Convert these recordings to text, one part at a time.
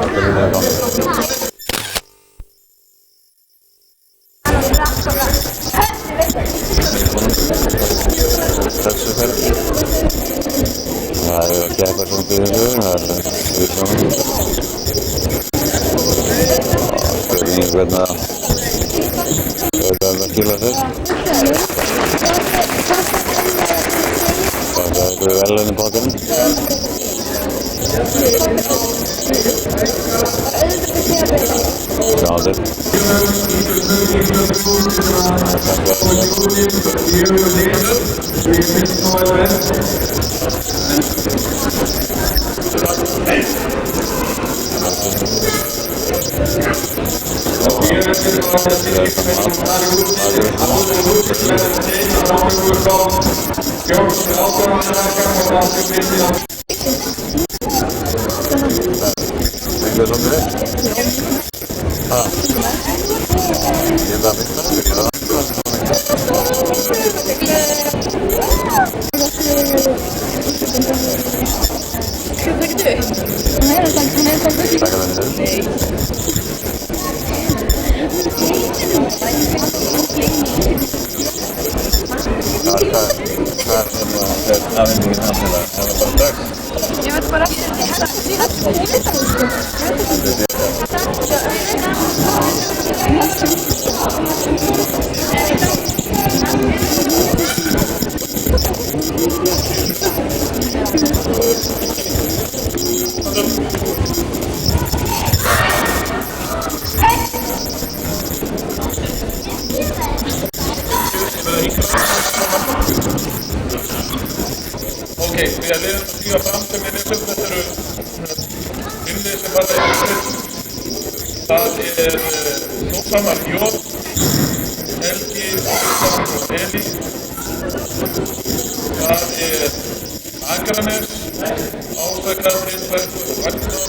Þetta er það gangi. Þessu ferð. Það að keppa svona fyrir þessu, það svona. Spurning hvernig að skila þess. Það er velun í bátinn. Sjáðu. Við erum að stíga fram sem við vissum þetta eru himni sem var það er Þórshamar Jót, Helgi, Eli, það er Akranes, Ásakar, Hreinsbergur og Vagnþór,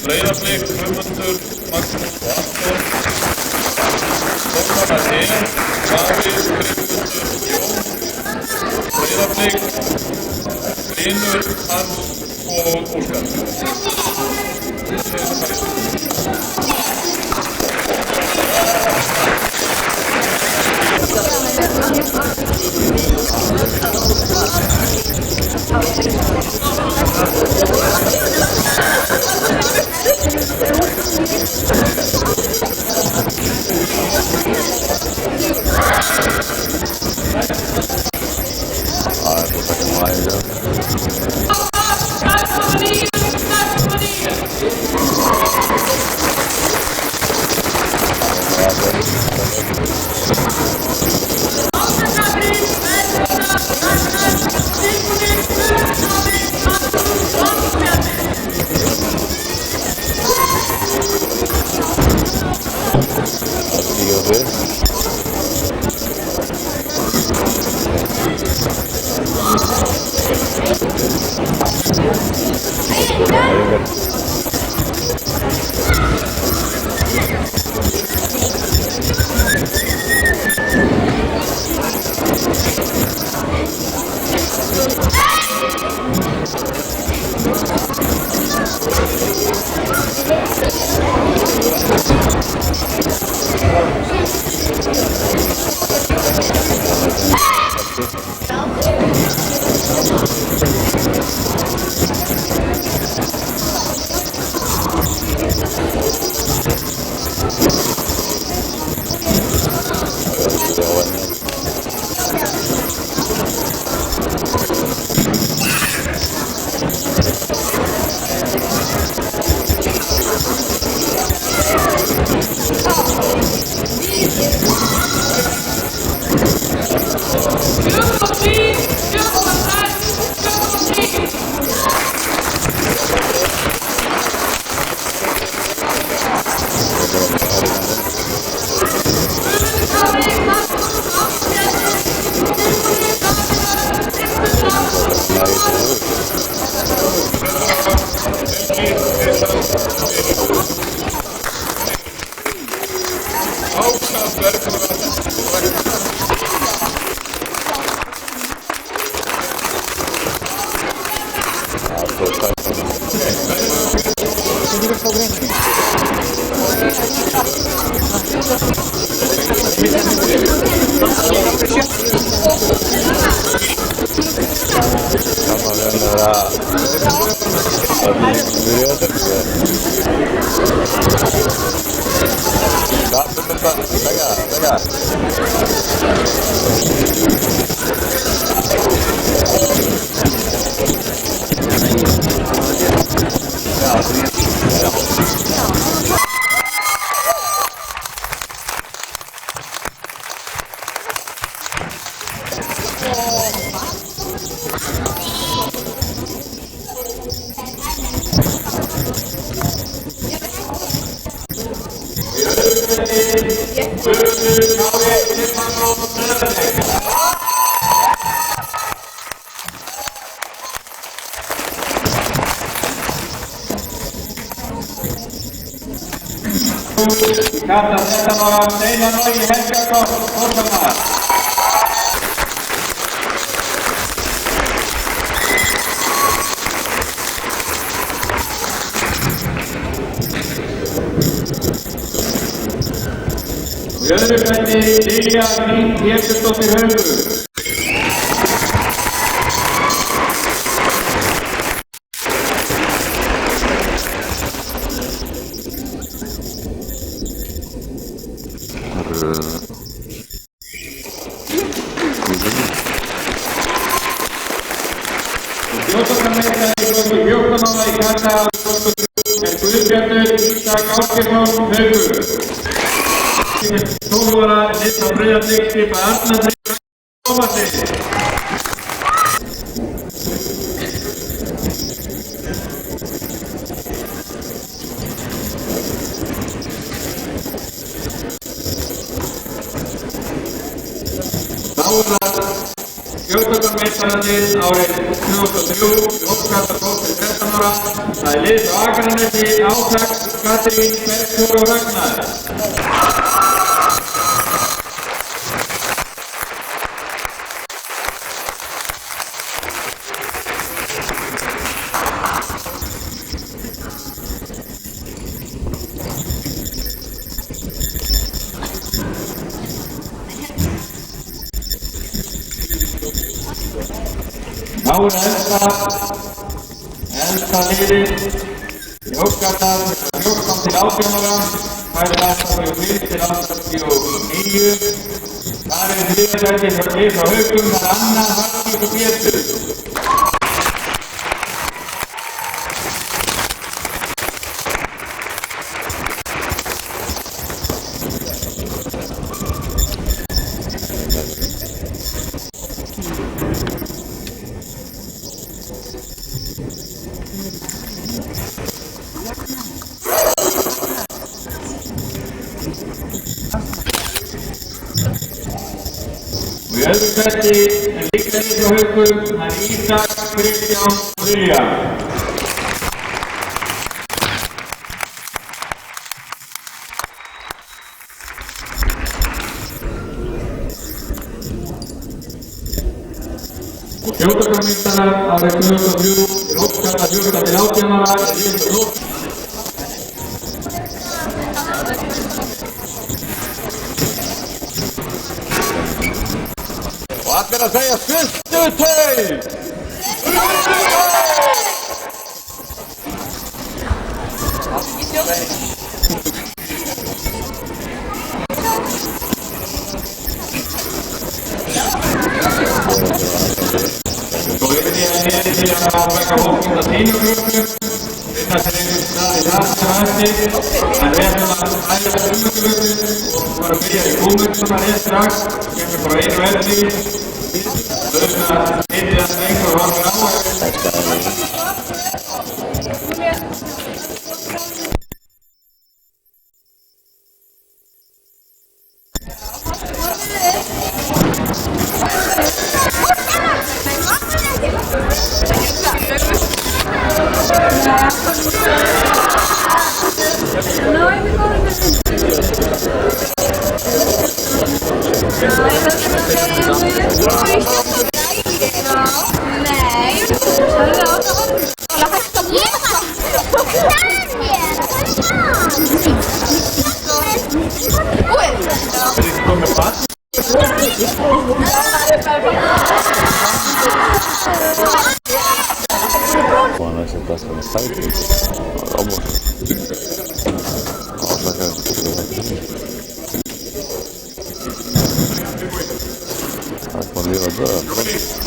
Breiðablik, Guðmundur, Magnús og Anton, Þórshamar Davíð, Kristmundur, Jón, Breiðablik, Hlynur, Hans og Óskar. Sama dengan beliau tu. Tak betul tak. Saya. Kata 13 ára, Steinar Logi Helgason, fórnarmaður. Í öðru sæti Lilja Hlín Pétursdóttir Haukur. Í kata Guðbjartur Ísak Ásgeirsson Haukur. 12 ára Nissa Breiðablik skipa Arnar Freyr Tómasson. Skjótakarmeistararnir árið 2003 Óskar 12-13 ára. Það lið frá Akranesi, Átak, Katrín, Bergþór og Ragnar. Þá elsta liðið í Óskardal 14-18 ára, færið alltaf fyrir til 89. Þar þriðja sæti frá Haukum, það Anna, Hallgrímur og Pétur. Í öðru sæti líka lið frá Haukum, það Ísak, Kristján og Lilja. Skjótakarmeistarar árið 2003 Óskar 14-18 ára lið frá Haukum. Allir að segja fyrstu teig! Svo yfir því að nefnir til að vekka hóknum að þínu gröfnu. Þetta er einhvern stað í það sem eftir. En við ætlum að æla gröfnu og bara byrja í búmur svona rétt strax. Kemur bara einu eldi. Þau að hitið að lengur og horfir á Nej. Fighting. Vamos. Vamos a sacar escondido atrás.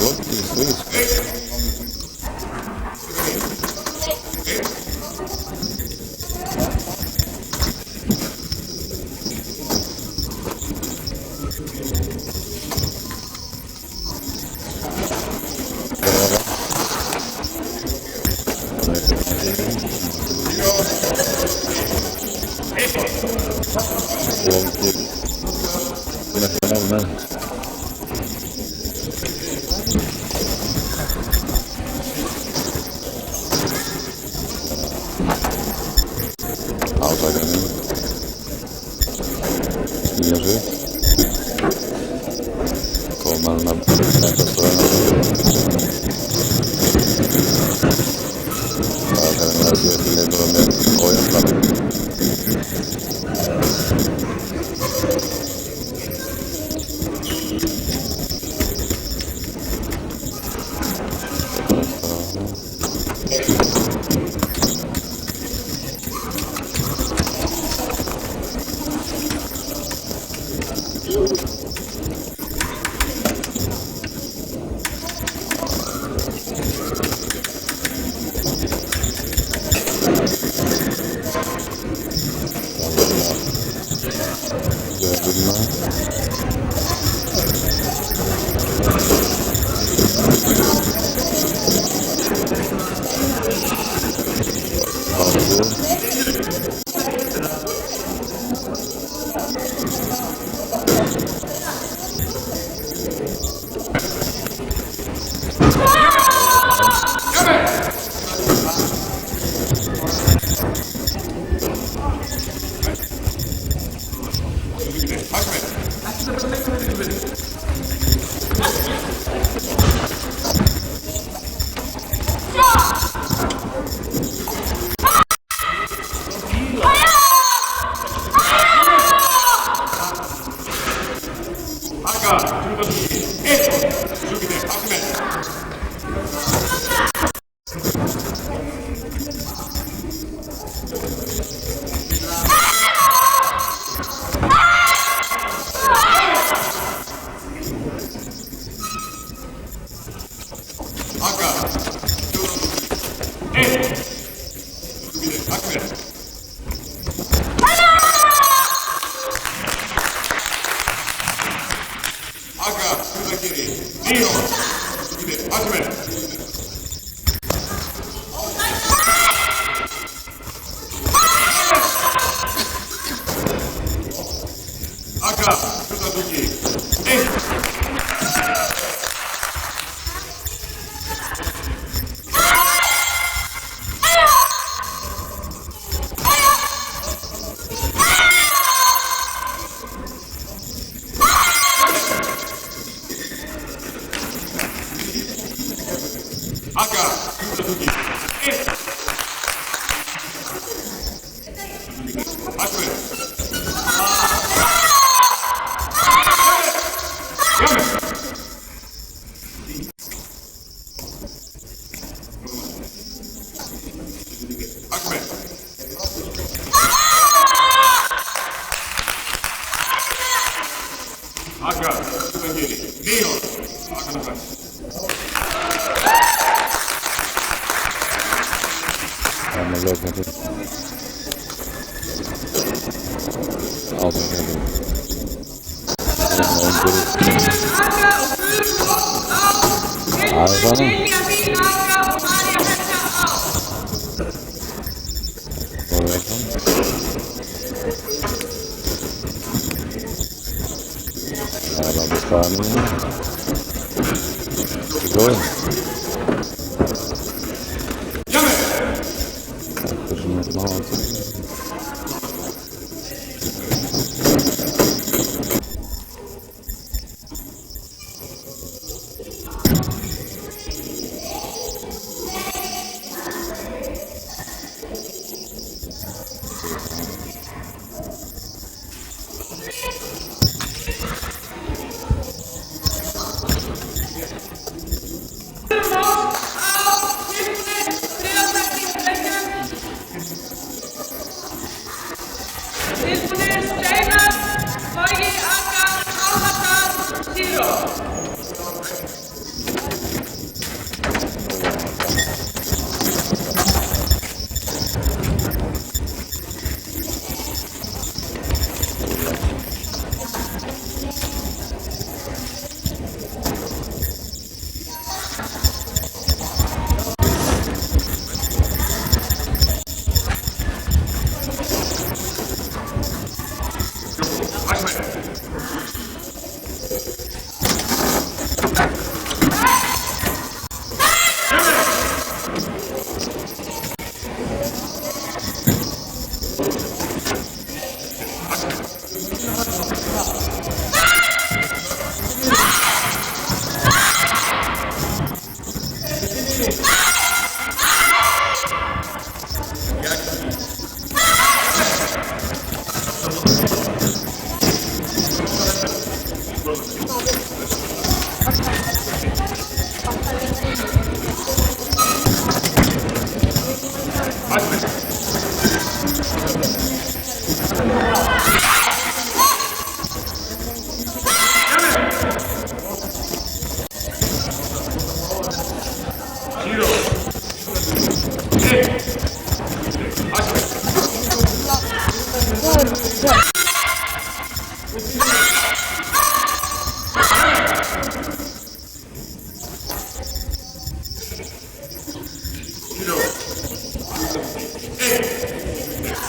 What is this?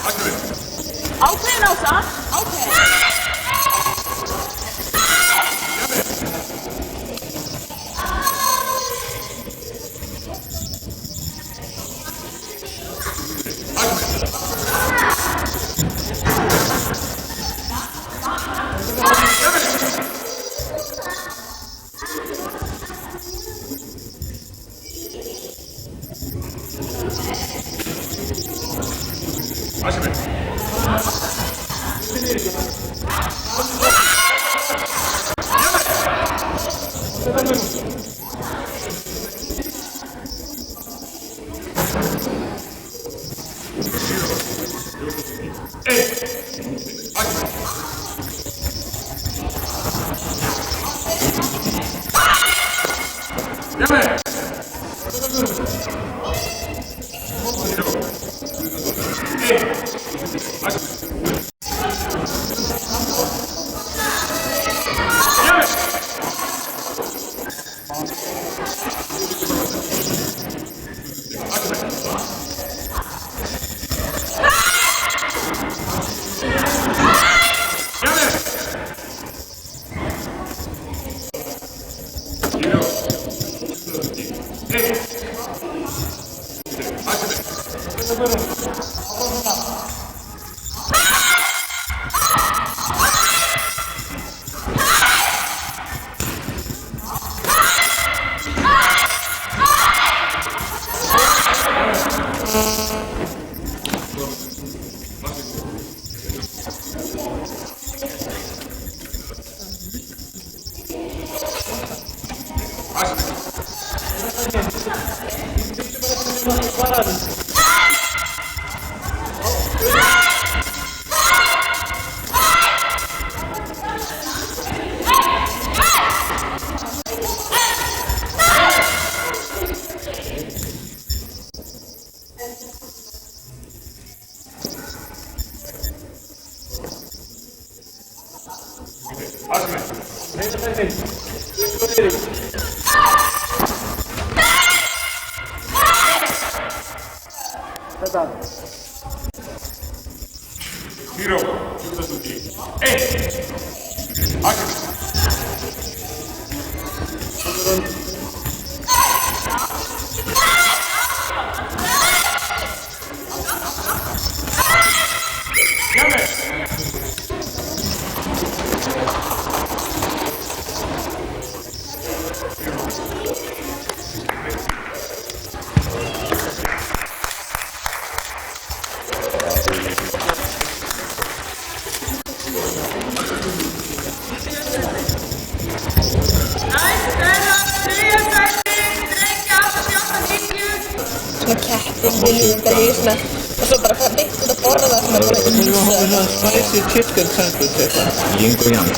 Ákveðin Ása, ákveðin. Og svo bara fara mitt út að borða það sem er bara svona spicy chicken sandwich eitthvað. Yin og yang.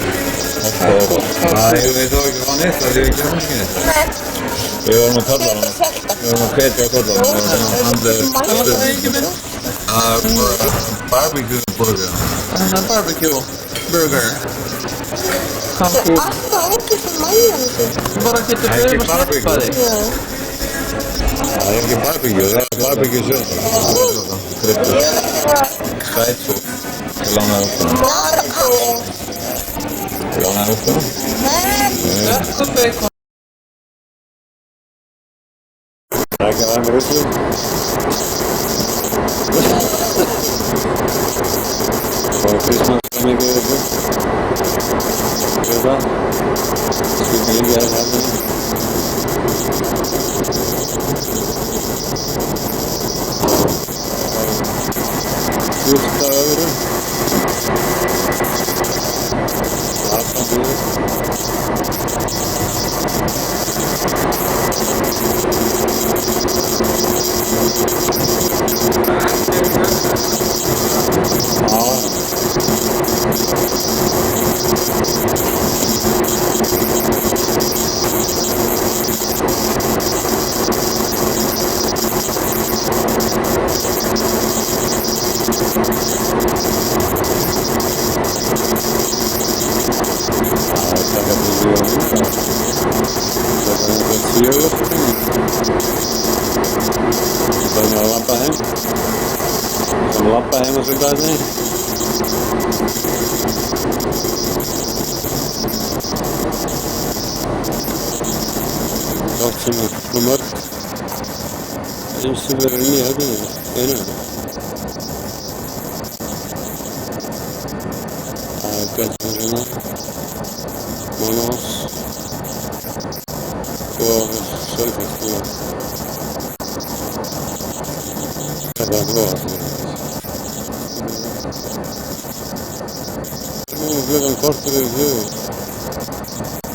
Það ég veit þá ekki hvað neitt, það er ekki hanskinn. Við vorum að kalla hana. Við vorum að hvetja að kalla hana. Við vorum að handla barbecue burger. Barbecue burger. Það er alltaf ekki fyrir mæjan. Bara getur við að sleppa þig. Það er ekki barbecue, það er barbecue sjálf. Sætsúr. Ég lánaði upp hana. Ég lánaði upp hana. Nei. Það er ekki að mér uppi. Svo Kristmansstemming uppi. Hvað það? Skildi líka að það er. Jústa öðru. Allan fyrir. labba heim og svolítið að Allt sem er svo mörg eins sem verður inn í höfninu, einu. Það er björnir hérna, Mánás og Sölfjörn og það er góða fyrir. Nú er klukkan kortur yfir 4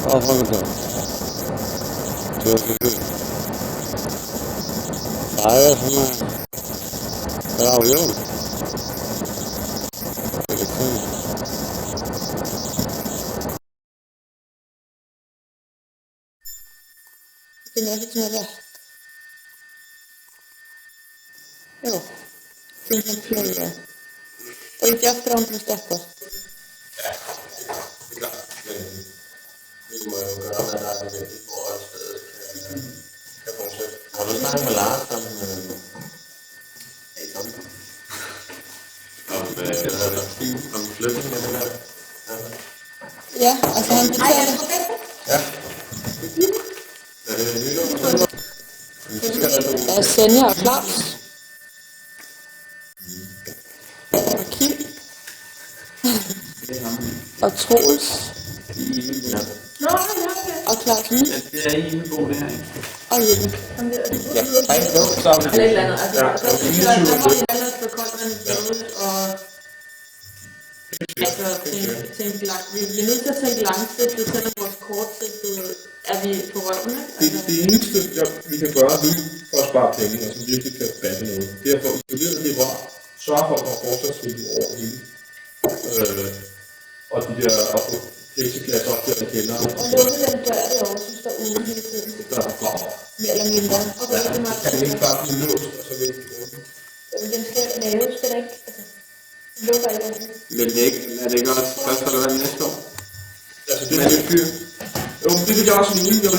á fagurdag. 2004. Það er svona gráljón. Fyrir hvernig. Þetta er ekkert svona rétt. Já, 54. Og ég ekki aftur án til að stoppa. Ja, altså han betaler. Der er Senja og Claus. Og Kim. Og Troels. Og Claus Mie. Det er i Himmelbo, det her, ikke? Og Jeppe. Ja, hej, jo, sammen. Eller et eller andet. Altså, der må vi ellers få kolderen derude, og altså, tænke langt. Vi bliver nødt til at tænke langsigtet, selvom vores kortsigtede er vi på røven, ikke? Det eneste, vi kan gøre nu for at spare penge, og som virkelig kan batte noget, det er at få isoleret det var, sørge for at få forsvarsvinduet over hele. Og de der plexiglas op der i kælderen. Og lukke den dør derovre, som står ude hele tiden. Der er brav. Mere eller mindre. Og så er det meget. Kan det ikke bare blive låst, og så vil det åbne? Jamen, den skal laves, skal der ikke? Altså, den lukker ikke ordentligt. Men er det ikke også først for det næste år? Altså, det er en fyr. Jo, det vil jeg også mene. Jeg er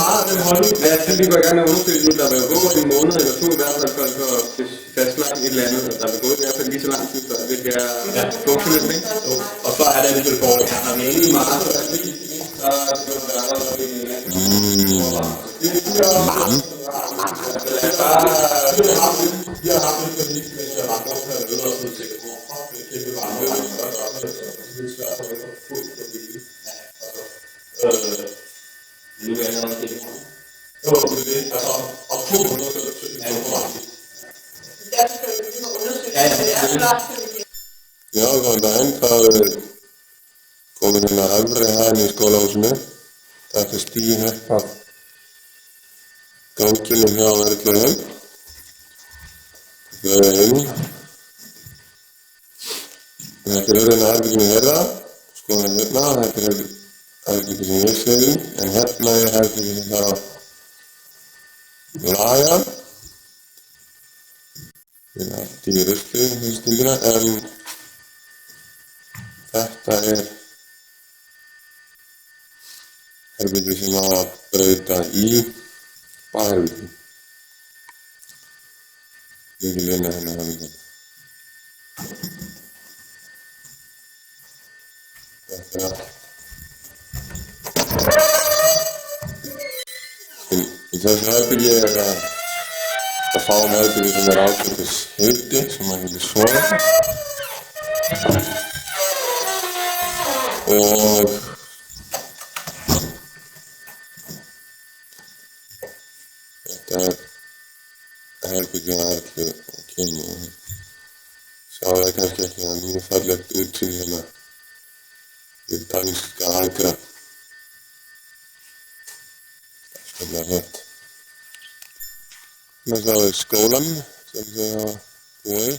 meget af den holdning. Men jeg synes, vi går i gang med at undersøge nu, der vil gå en måned eller 2 i hvert fald for at fastlagt et eller andet, og der vil gå i hvert fald lige så lang tid, før det bliver funktionelt, ikke? Og så er det en lille forhold. Når vi er inde i marts, så er det lige, så skal det være noget i en anden. Vi har haft en panik, hvis jeg har haft noget ved os, så tænker jeg, hvorfor det er kæmpe varme, og så er det svært at få fuldt på det hele. Nu er jeg noget til det. Jo, det er det. Altså, om 2 måneder, så er det for meget. Derfor skal vi lige undersøge, det er klart, Já, góðan daginn, það er komin inn að efri hæðinni í skólahúsinu. Þetta er stíginn upp af ganginum hjá Erluheim. Þau eru inn. Þetta er hérna herbygginu þeirra. Skoðum hérna, þetta er herbygginu sem ég sé í. En hérna er herbygginu þar á laga. Við erum allt í rusli þessu stundina, en þetta er herbyggi sem á að breyta í baðherbyggi. Ég vil vinna hérna herbyggi. Þetta er allt. Í þessu herbyggi er að fá herbyggi sem er ágætis hiti sem maður getur sofið. Og þetta er herbyggja Erlu og Kim og sjá það kannski ekki að mjög fallegt útsýni hérna við danska Agra. Skaplega flott. Hérna er skólan sem þau hafa búið í.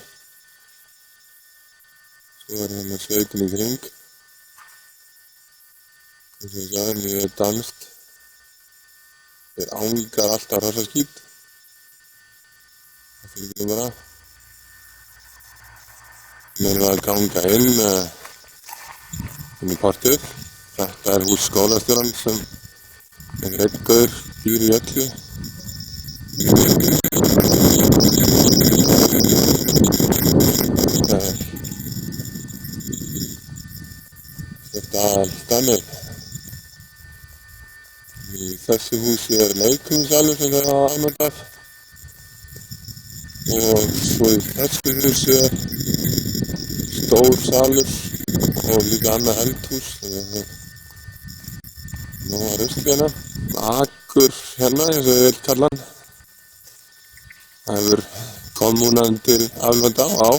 Svo er hérna sveitin í kring. Eins og ég sagði, niður er danskt. Þeir ángar alltaf hrossaskít. Það fyrir ekki bara. Við erum að ganga inn í portið. Þetta er hús skólastjóran sem er einn gaur býr í öllu. þessu húsi leikhúsalur sem þeir hafa afnotað og svo í þessu húsi stór salur og líka annað eldhús þannig að nú var rusl hérna. Akur hérna eins og ég vil kalla hann. Það hefur kommunan til afnota á.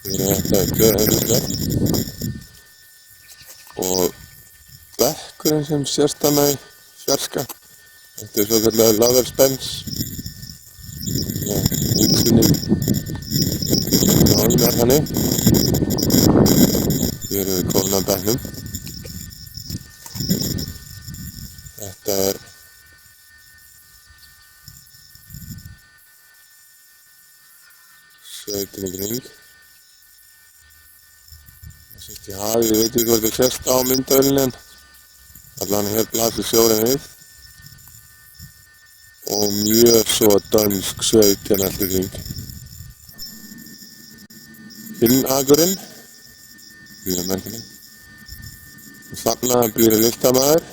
Fyrir þetta auðvitað. Og bekkurinn sem sést hana í fjarska. Þetta svo kallar laðarspens. Útsinning. Náðum er hannig. Hér eru við komin að bekknum. Þetta er sveitin í kring. Það sést í hafi, ég veit ekki hvort það sést á myndavélinni en allan hér blasir sjórinn við. Og mjög svo dönsk sveit hérna allir í kring. Hinn akurinn, mjög merkileg. Þarna býr listamaður.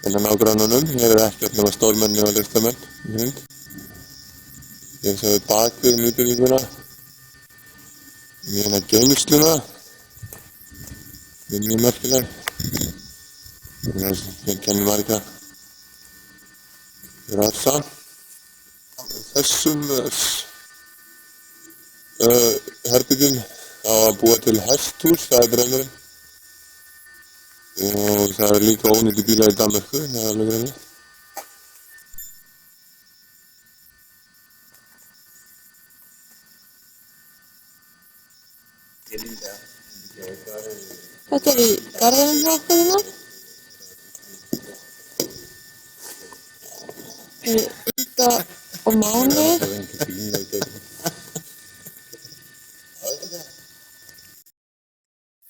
Innan nágrannanum, hér er ekkert nema stórmenni og listamenn í hring. Hér séum við bakvið nýbygginguna. Hérna geymsluna. Þetta er mjög merkileg. Hér kennir marga rasa. Þessum herbyggjum á að búa til hesthús, það er draumurinn. Og það er líka ónýtti bílar í Danmörku, það er alveg greinilegt. Þetta er í garðinum hjá okkur hérna. Inga og Máni.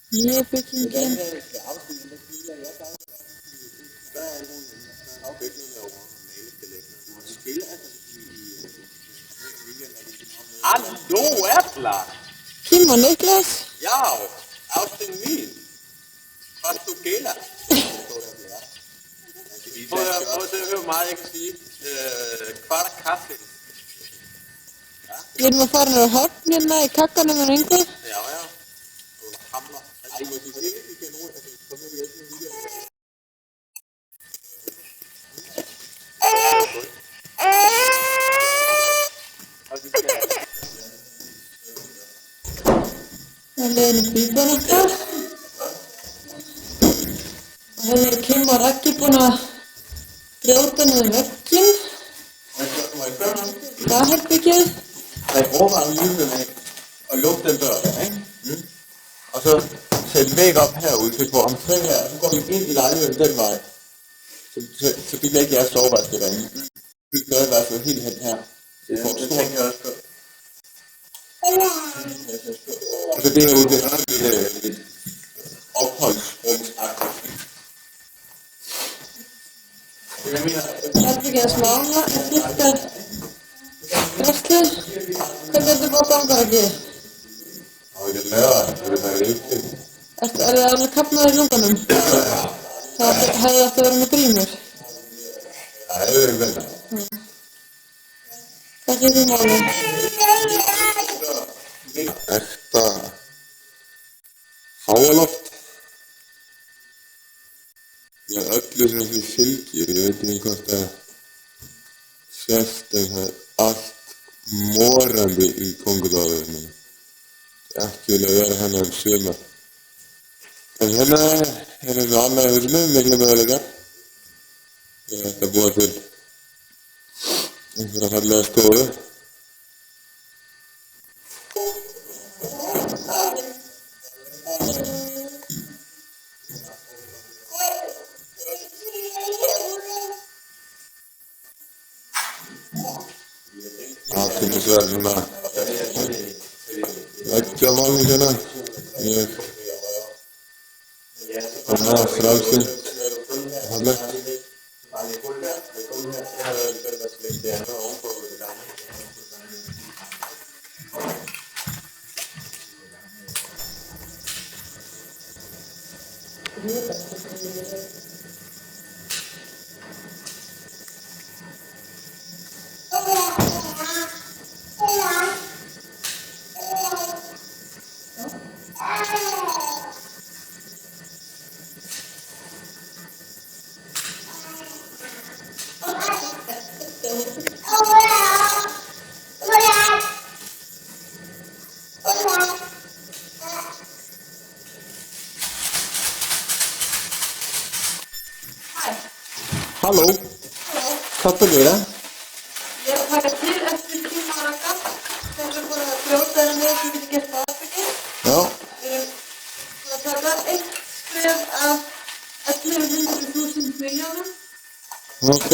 Nýja byggingin. Hallo Erla! Kim og Niklas. Já, ástin mín. Hvað du gælder? Prøv at høre meget, jeg kan sige. Kvart kaffe. Við erum að fara nýra horn hérna í kakkanum með Ingu. Já, já. Og hamler. Ej, må du ikke kigge nu? Kom nu hjælp med lige. Það er leiðin í bílun okkar. Og hérna er Kim og Raggi búin að brjóta niður vegginn. Må jeg spørge ham? Dagherbyggið. Jeg overvejer lige med at lukke den dør der, ikke? Og så sætte en væg op herude til på omkring her, så går vi ind i lejligheden den vej. Så bliver ikke jeres soveværelse derinde. Vi gør i hvert fald helt hen her. Det tænker jeg også på. Og så det herude, det er lidt opholdsrumsagtigt. Herbyggið að smána er fyrsta drasli. Hvernig er þetta búið að ganga ekki? Það er ekki leða, það er ekki. Er þið alveg kapnaður í lunganum? Það hefði átt að vera með grímur. Það er verið vel. Hvað er því málið? Ekta háaloft. Með öllu sem því fylgir, ég veit ekki hvort það sést en það er allt morandi í kóngulóðinu. Ekki vilja vera hennar sumar. En hérna er eins og annað í húsinu, miklu möguleikar. Ég ætti að búa til einhverja fallega stofu. Aðkynnisverð svona veggjamalningina. Ég svona frálsýnt fallegt. Halló, hvað byrjuð það? Ég er að taka til eftir 10 ára gafn þegar við búin að brjóta þeirra niður sem við getum gert á aðbyggja. Já, Við erum búin að taka eitt skref af 1100.000 milljónum. ok.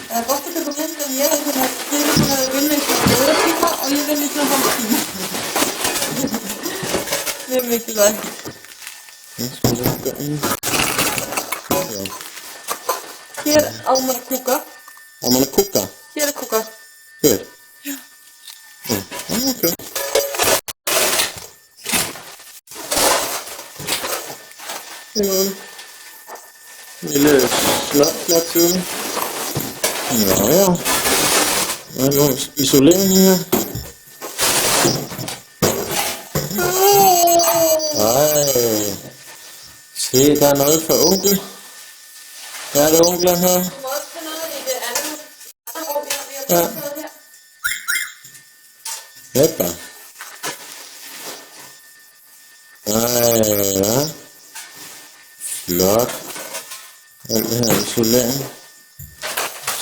Það er gott að taka mynd en ég er svona að þið erum búin að vinna í svona 4 tíma og ég vinn í svona hálf tíma. Það er mikilvægt. Ég skal leggja inn. Já, Hér á maður að kúka. á mann að kúka. Hér er kúka. Hér? Já. Já, ok. Já, ég liði slagflatsum. Já, já. Það er nú isolering her. Ej. Se, der er noget for onkel. Hvad er det, onklen her? Du må også tage noget i det andet rum, vi har Ja. taget her. Jeppa. Ej, ja. Flot. Alt det her isolering.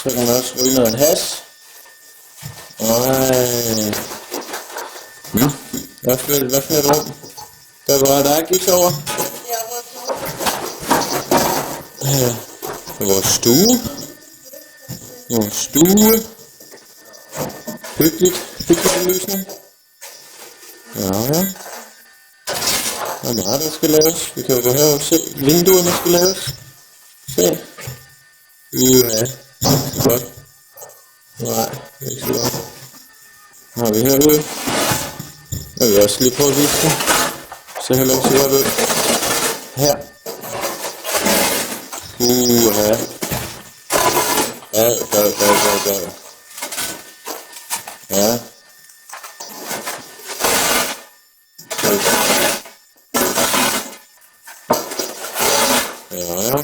Så kan man også ryge noget hash. Ej. Hvad for et rum? Der var der gik over. Ja, vores mor. Ja. Det er vores stue. Vores stue. Hyggeligt belysning. Ja, ja. Der er meget, der skal laves. Vi kan jo gå her og se. Vinduerne skal laves. Se. Ja. Godt. Nej, det er ikke så godt. Nu har vi herude. Jeg vil også lige prøve at vise det. Se heller ikke så godt ud. Her. Ja. Ja. Ja. Ja, ja.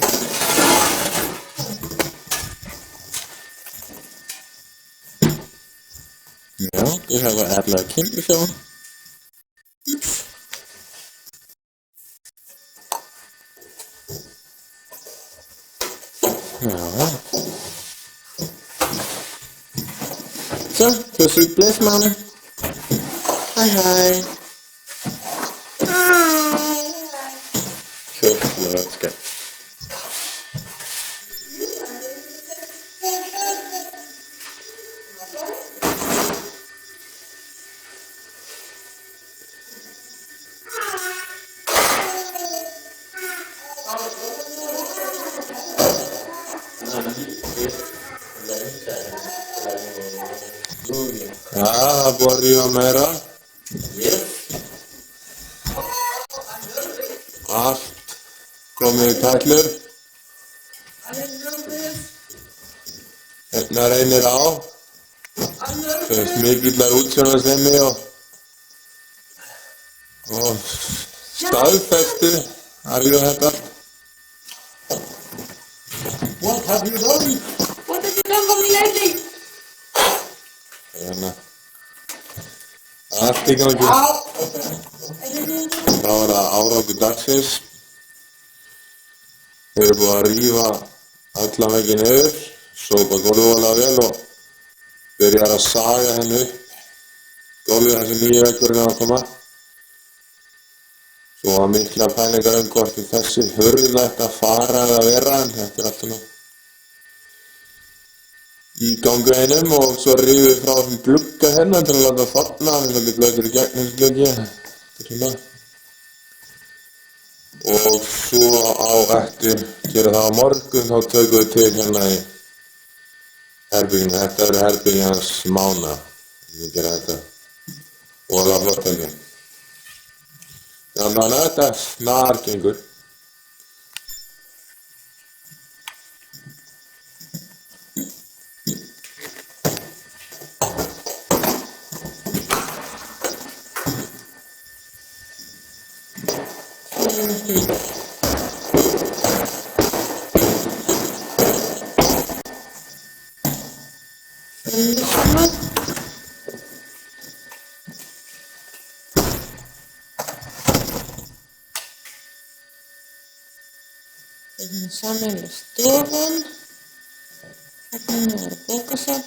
Ja, det her var Adler og Kim, så. Ja. Så, kan du sige blæs, Magne? Hej, hej. Så, flot, skat. Ah, Borrio meira. Allt komið í tætlur. Hérna reynir á. Það er mikillar útsjónarsemi og staðfestu Arjó þetta. What have you done? What have you done for me lately? Hérna. Allt í gangi. Það var það árangur dagsins. Þau eru búið að rífa alla veginn yfir, sópa gólfið alveg vel og byrjar að saga henni upp gólfið þar sem nýju veggurinn á að koma. Svo var mikla pælingar hvort þessi hurð ætti að fara eða vera, en þetta er alltaf nú í gangu einum og svo rífið frá þessum glugga hérna til að láta falla, hann er svolítið blautur í gegn þessi gluggi. Þetta er hérna. Og svo á eftir gera það á morgun, þá tökum við til hérna í herbygginu. Þetta eru herbygginu hans Mána. Við gera þetta. Og það er flott ekki. Þannig að þetta snar gengur. sameiginlega stofan. Hérna er bókasafn.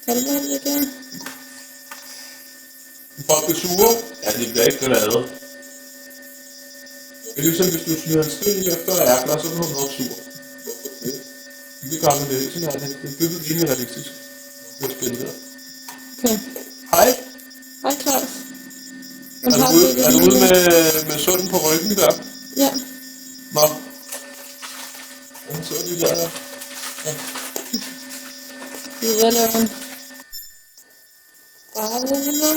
Tælherberget. Folk er sure. Ja, de bliver ikke glade. Det er ligesom, hvis du smider en sten efter ærkler, så bliver hun nok sur. Det gør man det ikke, sådan er det. Det er bygget rimelig realistisk. Det er spændende. Okay. Hej. Hej Claus. Er du ude med sønnen på ryggen der? Ja. Nå. Så er de der. Vi er ved at lave en badehælder.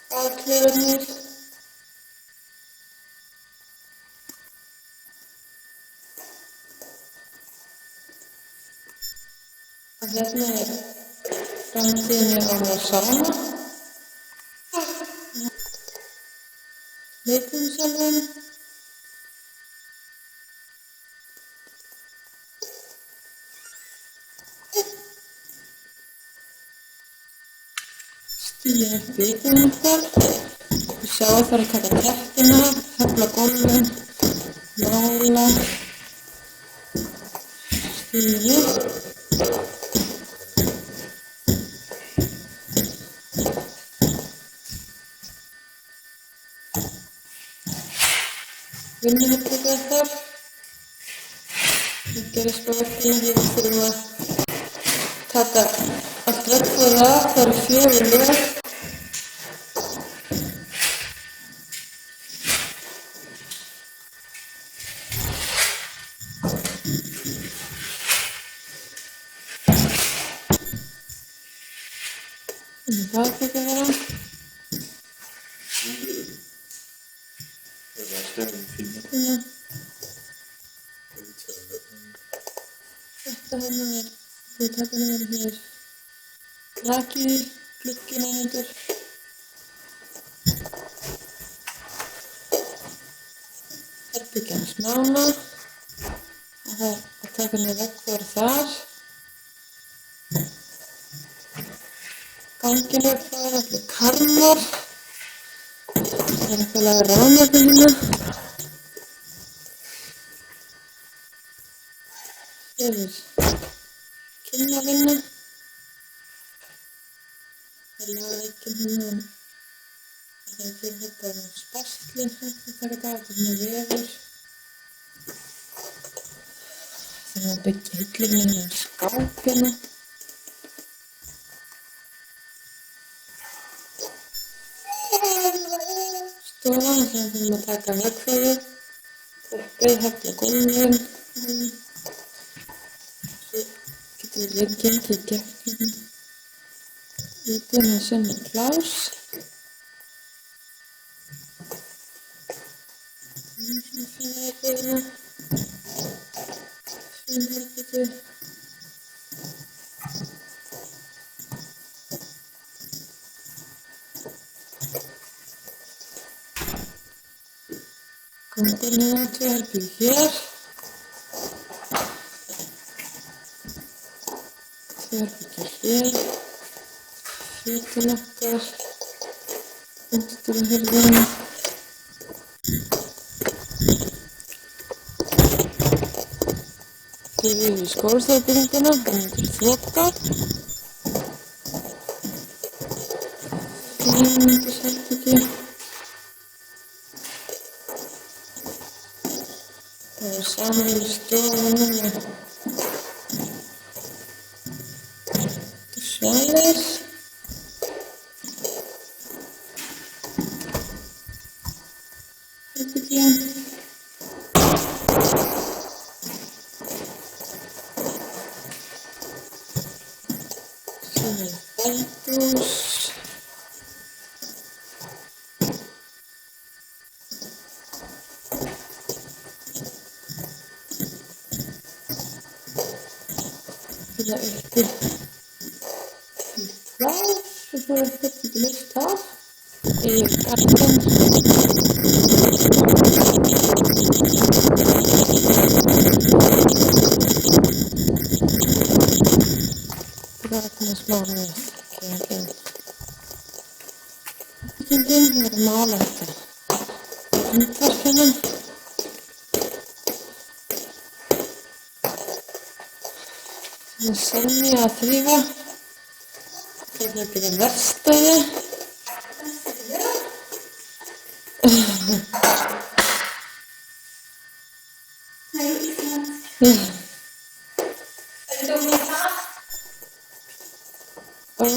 Badeklæder den ud. Og sådan er fremtiden over sommer. Lægningssalven. Stiger væggene på. Vi sørger for at tage tæftene, høbler gulven, maler, stiger. Vinduhöfðar. Það gerist bara ekki, við þurfum að taka allt regnboðið af, það eru 4 lög. Það er ekki vera. Þetta hérna er, við taka niður hér raki, glugginn einhundur. Herbyggja hans mána. Það er að taka niður veggfóður þar. Ganginu það er allir karmar. Það er eitthvað að laga rafmagninu. Hér er kynjavinna. Það er laga ekki hérna en það er fyrir þetta spastlinn hægt að taka það, þetta er vefur. Það er að byggja hillinu og skápina. Stofan, þannig að við þurfum að taka veggfóðu, teppið, hefla gólfin. Svo getum við gengið í gegnum íbúðina sem er Klaus. Það er svona fína íbúðina, fín herbergi. Gangurinn er 2 herbergi hér. 2 herbergi hér. Fötin okkar. Útidyrahurðin. Hér er við skólastofubyggninguna, þannig til þvota. Fínisherbergi. Það er sameiginleg stofa með svalir. Herbergi. Svo er eldhús. Fylla upp í Klaus og svo er þetta ekki list þar. Í garðinn. byggingin, við erum að mála þetta handverkina. Við semja að þrýfa. Þetta er byrja verkstæði. Og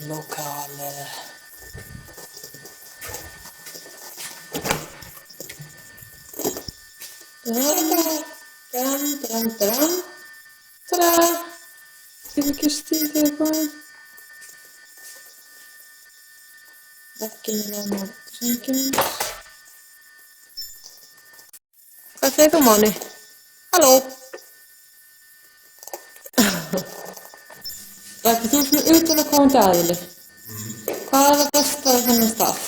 lokaler. Dram. Tada! Byggjustíð eitthvað. Vegginn á drenginn. Hvað segir þú, Máni? Halló? Rækki, þú ert með utanaðkomandi aðili. Hvað er það besta við þennan stað?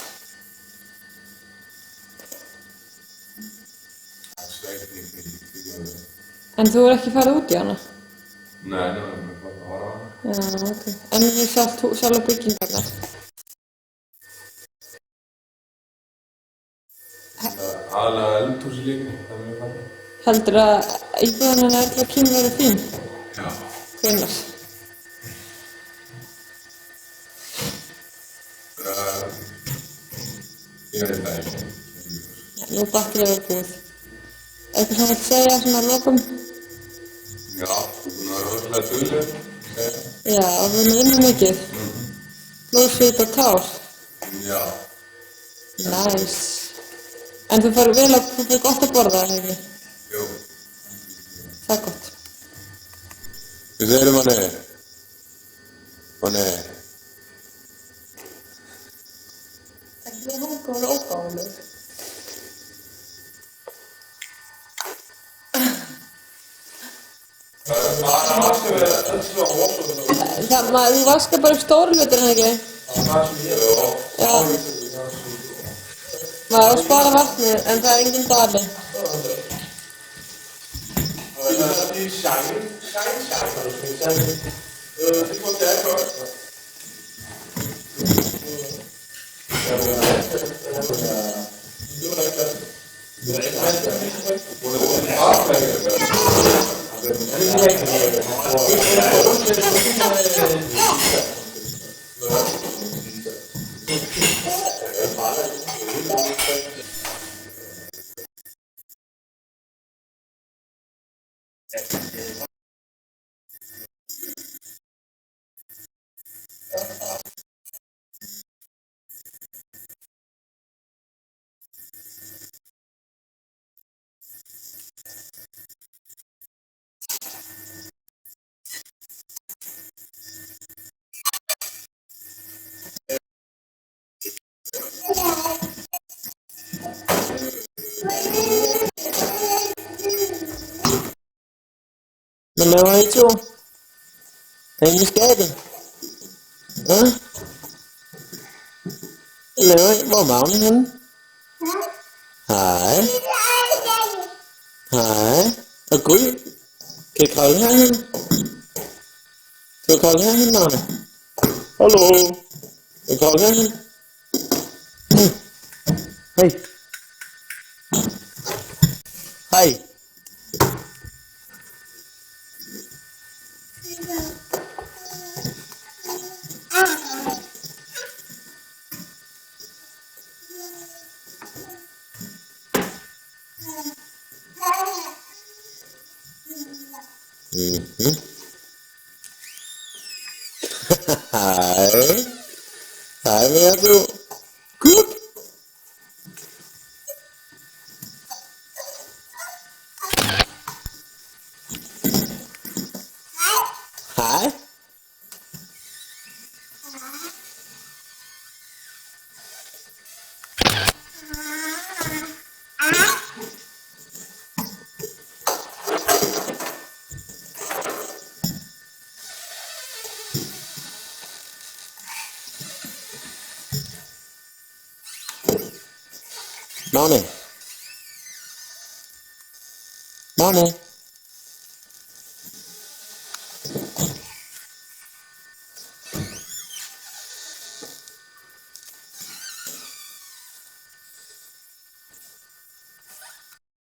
En þú er ekki farið út í hana? Nei, það var bara að horfa á hana. Já, ok. En við sjálf byggingarnar? Aðalega eldhúsi líka, það er mjög fannir. Heldur að íbúðan er að kynna verið fín? Já. Hvenær? Ég veit það ekki. Nú bakkir yfir búið. Eitthvað sem að segja svona að lokum? Já, þú er búin að vera rosalega dugleg. Já, og við erum að vinna mikið. Blóð, svit og tár. Já. Næs. En þú fyrir gott að borða, eða ekki? Jú. Það er gott. Hvað segir Manni? Manni? Ekki við hann góður ógáðulegur. Þú vaskar bara upp stóru hlutir, en ekki? Já. Maður á að spara vatnið, en það er engin dali. Menurut itu, ini sekali. Hah? Lewat mau nih kan? Hai. Hai. Aku ke kalian. Ke kalian mana? Halo. Ke kalian. Hai. Hai. Hai. Hai med du. Good. Hai. Máni.